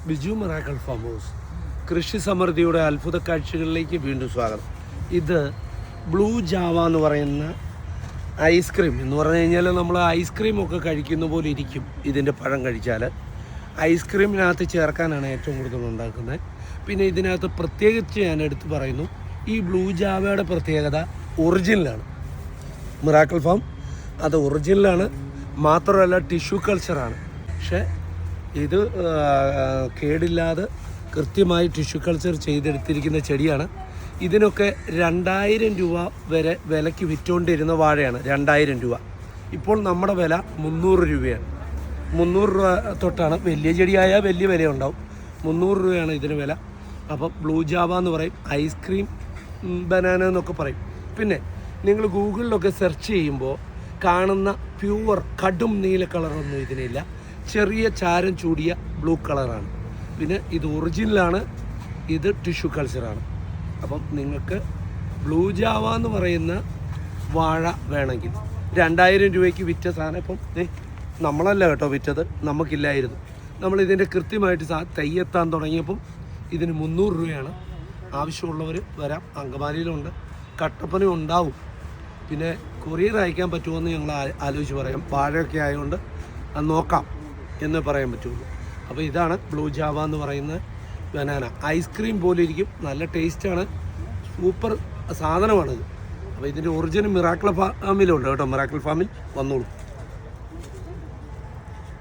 Biju miracle farm house കൃഷി സമൃദ്ധിയുടെ അത്ഭുത കാഴ്ചകളിലേക്ക് വീണ്ടും സ്വാഗതം. ഇത് ബ്ലൂ ജാവ എന്ന് പറയുന്ന ഐസ്ക്രീം എന്ന് പറഞ്ഞു കഴിഞ്ഞാൽ നമ്മൾ ഐസ്ക്രീമൊക്കെ കഴിക്കുന്ന പോലെ ഇരിക്കും. ഇതിൻ്റെ പഴം കഴിച്ചാൽ ഐസ്ക്രീമിനകത്ത് ചേർക്കാനാണ് ഏറ്റവും കൂടുതൽ ഉണ്ടാക്കുന്നത്. പിന്നെ ഇതിനകത്ത് പ്രത്യേകിച്ച് ഞാൻ എടുത്ത് പറയുന്നു, ഈ ബ്ലൂ ജാവയുടെ പ്രത്യേകത ഒറിജിനലാണ്. മിറാക്കിൾ ഫാം അത് ഒറിജിനലാണ്, മാത്രമല്ല ടിഷ്യൂ കൾച്ചറാണ്. പക്ഷേ ഇത് കേടില്ലാതെ കൃത്യമായി ടിഷ്യൂ കൾച്ചർ ചെയ്തെടുത്തിരിക്കുന്ന ചെടിയാണ്. ഇതിനൊക്കെ 2000 രൂപ വരെ വിലയ്ക്ക് വിറ്റുകൊണ്ടിരുന്ന വാഴയാണ്. 2000 രൂപ. ഇപ്പോൾ നമ്മുടെ വില 300 രൂപയാണ്. 300 രൂപ തൊട്ടാണ്. വലിയ ചെടിയായാൽ വലിയ വിലയുണ്ടാവും. 300 രൂപയാണ് ഇതിന് വില. അപ്പം ബ്ലൂ ജാവ എന്ന് പറയും, ഐസ്ക്രീം ബനാന എന്നൊക്കെ പറയും. പിന്നെ നിങ്ങൾ ഗൂഗിളിലൊക്കെ സെർച്ച് ചെയ്യുമ്പോൾ കാണുന്ന പ്യുവർ കടും നീല കളറൊന്നും ഇതിനില്ല. ചെറിയ ചാരം ചൂടിയ ബ്ലൂ കളറാണ്. പിന്നെ ഇത് ഒറിജിനലാണ്, ഇത് ടിഷ്യൂ കൾച്ചറാണ്. അപ്പം നിങ്ങൾക്ക് ബ്ലൂ ജാവ എന്ന് പറയുന്ന വാഴ വേണമെങ്കിൽ 2000 രൂപയ്ക്ക് വിറ്റ സാധനം ഇപ്പം നമ്മളല്ല കേട്ടോ വിറ്റത്, നമുക്കില്ലായിരുന്നു. നമ്മളിതിൻ്റെ കൃത്യമായിട്ട് തയ്യെത്താൻ തുടങ്ങിയപ്പം ഇതിന് 300 രൂപയാണ്. ആവശ്യമുള്ളവർ വരാം. അങ്കമാലിയിലുണ്ട്, കട്ടപ്പന ഉണ്ടാവും. പിന്നെ കൊറിയർ അയക്കാൻ പറ്റുമോ എന്ന് ഞങ്ങൾ ആലോചിച്ച് പറയാം. വാഴയൊക്കെ ആയതുകൊണ്ട് അത് നോക്കാം എന്ന് പറയാൻ പറ്റുള്ളൂ. അപ്പോൾ ഇതാണ് ബ്ലൂ ജാവ എന്ന് പറയുന്ന ബനാന. ഐസ്ക്രീം പോലെ ഇരിക്കും, നല്ല ടേസ്റ്റാണ്, സൂപ്പർ സാധനമാണിത്. അപ്പോൾ ഇതിൻ്റെ ഒറിജിനൽ മിറാക്കിൾ ഫാമിലുണ്ട് കേട്ടോ. മിറാക്കിൾ ഫാമിൽ വന്നോളൂ.